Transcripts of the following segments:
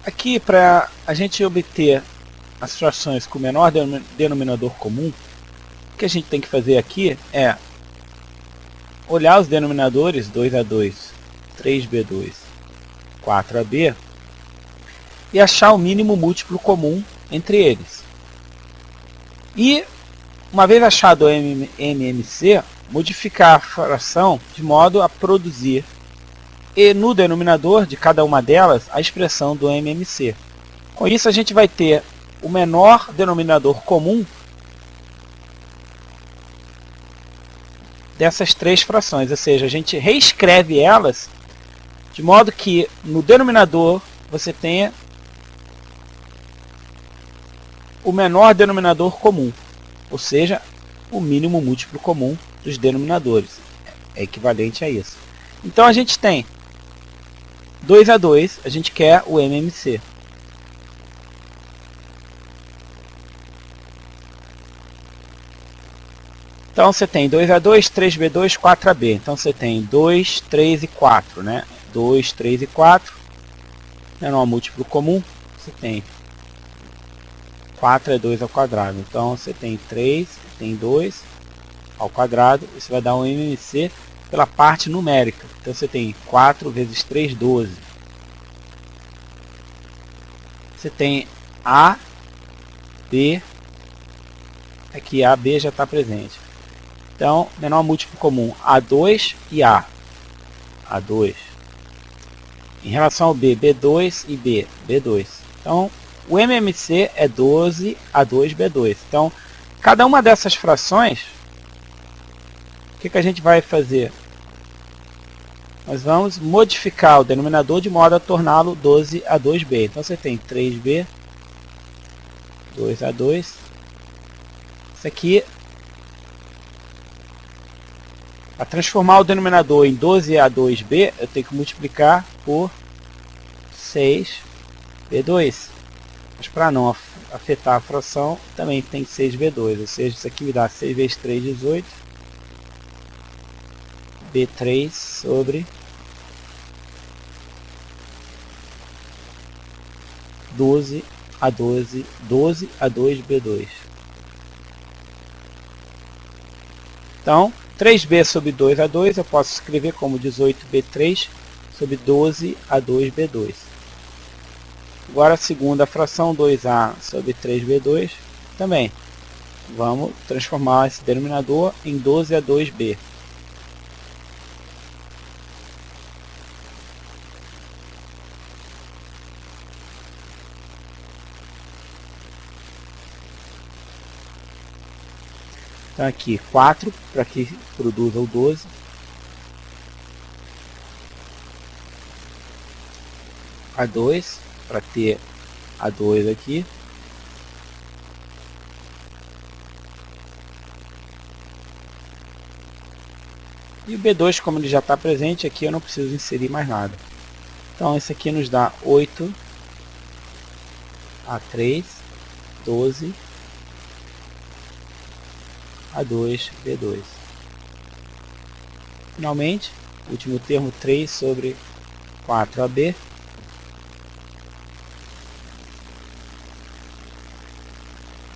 Aqui, para a gente obter as frações com o menor denominador comum, o que a gente tem que fazer aqui é olhar os denominadores 2A2, 3B2, 4AB e achar o mínimo múltiplo comum entre eles. E, uma vez achado o MMC, modificar a fração de modo a produzir e no denominador de cada uma delas a expressão do MMC. Com isso a gente vai ter o menor denominador comum dessas três frações, ou seja, a gente reescreve elas de modo que no denominador você tenha o menor denominador comum, ou seja, o mínimo múltiplo comum dos denominadores. É equivalente a isso. Então a gente tem 2A2, a gente quer o MMC. Então você tem 2A2, 3B2, 4AB. Então você tem 2, 3 e 4, né? 2, 3 e 4. Menor múltiplo comum, você tem 4 é 2 ao quadrado. Então você tem 3, tem 2 ao quadrado. Isso vai dar um MMC pela parte numérica. Então você tem 4 vezes 3, 12. Você tem A, B. Aqui A, B já está presente. Então, menor múltiplo comum A2 e A. A2. Em relação ao B, B2 e B, B2. Então, o MMC é 12, A2, B2. Então, cada uma dessas frações, o que a gente vai fazer? Nós vamos modificar o denominador de modo a torná-lo 12, A2B. Então, você tem 3B, 2A2. Isso aqui, para transformar o denominador em 12A2B, eu tenho que multiplicar por 6B2. Mas para não afetar a fração, também tem 6B2. Ou seja, isso aqui me dá 6 vezes 3, 18. B3 sobre 12A2, 12A2B2. Então, 3B sobre 2A2 eu posso escrever como 18B3 sobre 12A2B2. Agora a segunda fração, 2A sobre 3B2, também. Vamos transformar esse denominador em 12A2B. Então aqui 4 para que produza o 12. A2 para ter A2 aqui. E o B2, como ele já está presente aqui, eu não preciso inserir mais nada. Então esse aqui nos dá 8 A3, 12 A2, B2. Finalmente, último termo 3 sobre 4AB.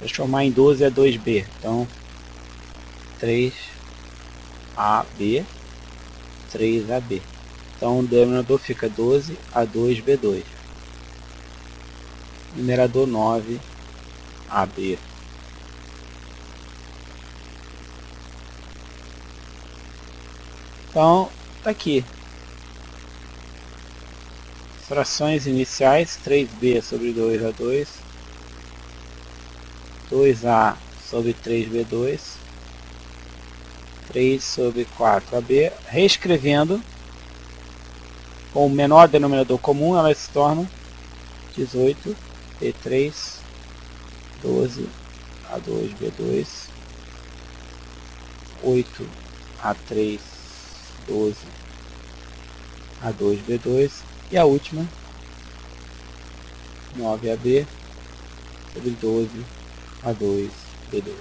Transformar em 12A2B. Então, 3AB, 3AB. Então, o denominador fica 12A2B2. Numerador 9AB. Então, tá aqui. Frações iniciais, 3B sobre 2A2. 2A sobre 3B2. 3 sobre 4AB. Reescrevendo com o menor denominador comum, elas se tornam 18 B3, 12 A2 B2, 8 A3, 12 A2 B2 e a última 9AB sobre 12 A2 B2.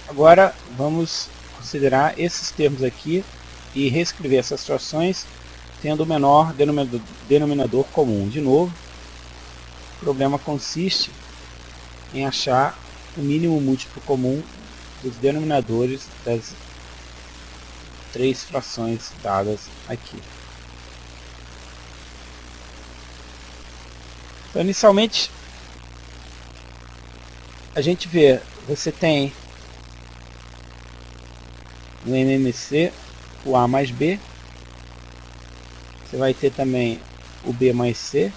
Agora vamos considerar esses termos aqui e reescrever essas frações tendo o menor denominador comum. De novo, o problema consiste em achar o mínimo múltiplo comum dos denominadores das três frações dadas aqui. Então, inicialmente, a gente vê, você tem no MMC o A mais B, você vai ter também o B mais C,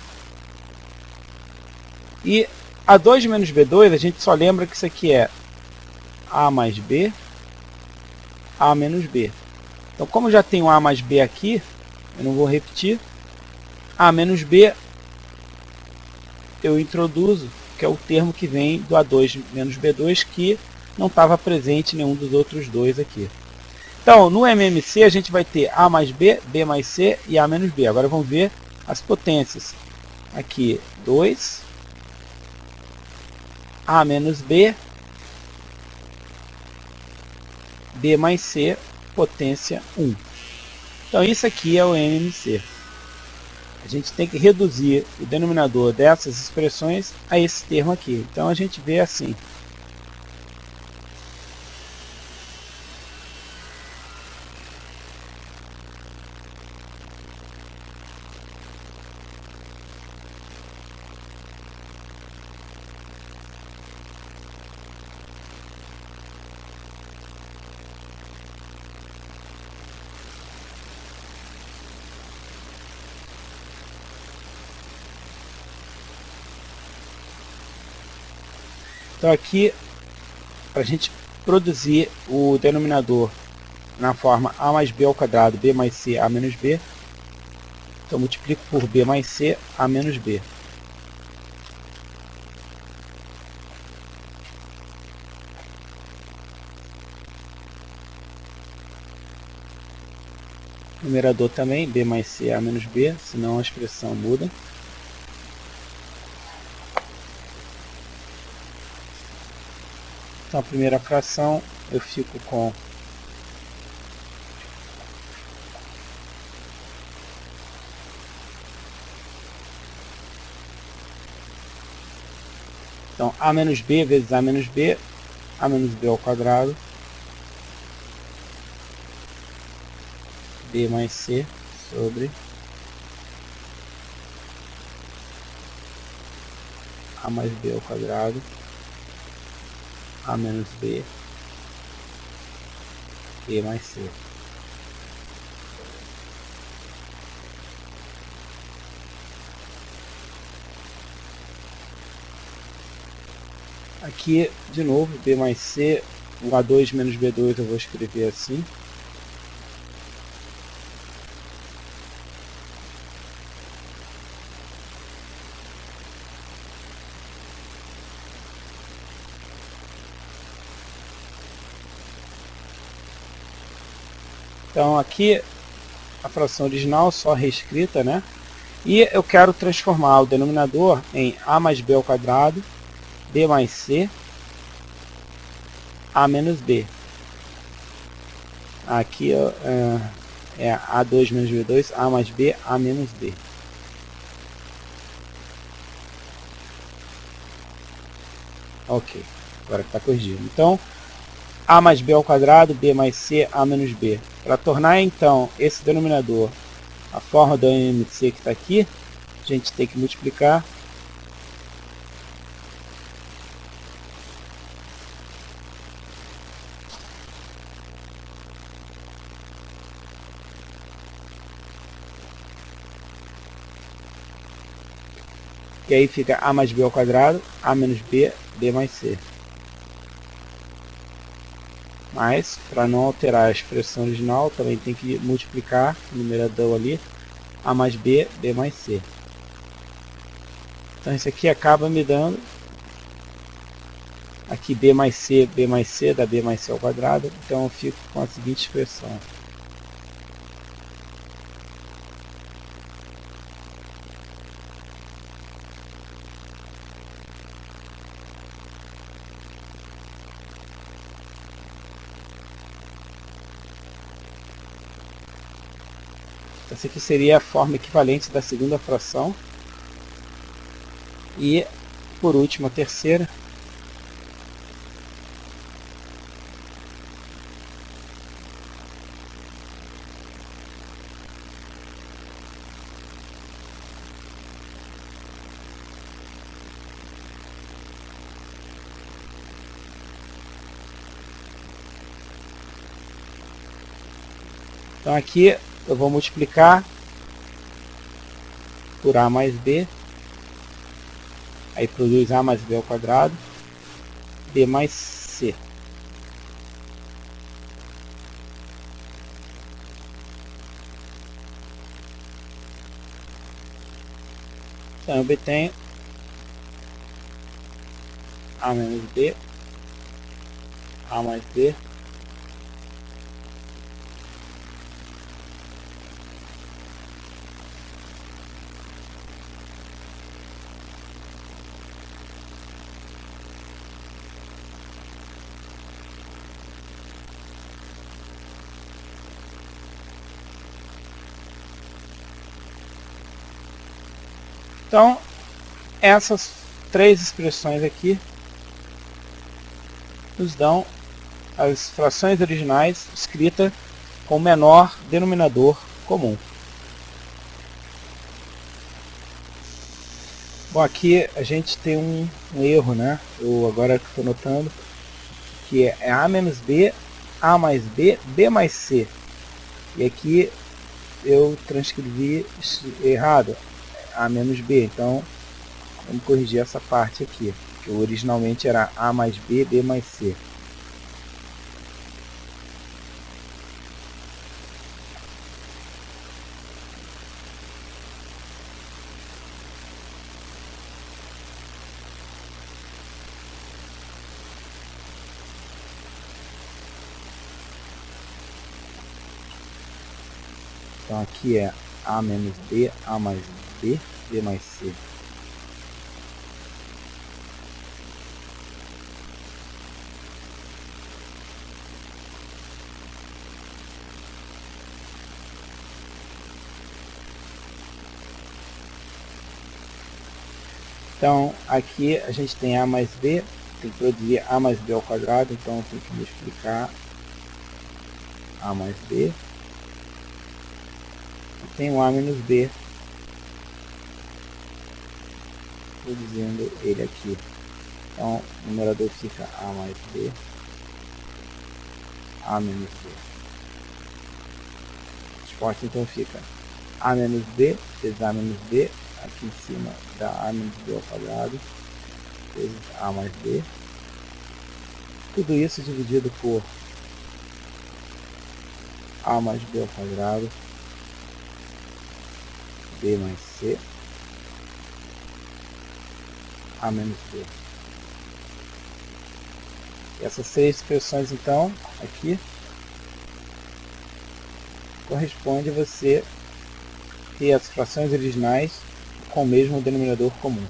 e A2 menos B2, a gente só lembra que isso aqui é A mais B, A menos B. Então, como já tem o A mais B aqui, eu não vou repetir, A menos B eu introduzo, que é o termo que vem do A2 menos B2, que não estava presente em nenhum dos outros dois aqui. Então, no MMC a gente vai ter A mais B, B mais C e A menos B. Agora vamos ver as potências. Aqui 2, A menos B, B mais C, potência 1. Então isso aqui é o MMC. A gente tem que reduzir o denominador dessas expressões a esse termo aqui. Então a gente vê assim. Então aqui, para a gente produzir o denominador na forma A mais B ao quadrado, B mais C, A menos B, então multiplico por B mais C, A menos B. Numerador também, B mais C, A menos B, senão a expressão muda. Então a primeira fração eu fico com então A menos B vezes A menos B ao quadrado, B mais C sobre A mais B ao quadrado, A menos B, B mais C. Aqui, de novo, B mais C, o A2 menos B2 eu vou escrever assim. Então aqui a fração original só reescrita, né? E eu quero transformar o denominador em A mais B ao quadrado, B mais C, A menos B. Aqui é A2 menos B2, A mais B, A menos B. Ok, agora está corrigido. Então, A mais B ao quadrado, B mais C, A menos B. Para tornar então esse denominador a forma do MMC que está aqui, a gente tem que multiplicar e aí fica A mais B ao quadrado, A menos B, B mais C. Mas, para não alterar a expressão original, também tem que multiplicar o numerador ali, A mais B, B mais C. Então isso aqui acaba me dando aqui B mais C dá B mais C ao quadrado. Então eu fico com a seguinte expressão. Essa aqui seria a forma equivalente da segunda fração. E, por último, a terceira. Então aqui eu vou multiplicar por a mais b, aí produz a mais b ao quadrado, b mais c. Então eu obtenho a menos b, a mais b, então essas três expressões aqui nos dão as frações originais escritas com o menor denominador comum. Bom, aqui a gente tem um erro, né? Eu agora estou notando que é a menos b, a mais b, b mais c. E aqui eu transcrevi errado, a menos b. Então vamos corrigir essa parte aqui, que originalmente era a mais b, b mais c. Então aqui é a menos b, a mais b, b mais c. Então aqui a gente tem a mais b, tem que produzir a mais b ao quadrado, então tem que multiplicar a mais b. Tem o a menos b, produzindo ele aqui. Então o numerador fica a mais b, a menos b. A resposta então fica a menos b vezes a menos b, aqui em cima dá a menos b ao quadrado, vezes a mais b. Tudo isso dividido por a mais b ao quadrado, b mais c, a menos b. E essas três expressões então aqui corresponde a você ter as frações originais com o mesmo denominador comum.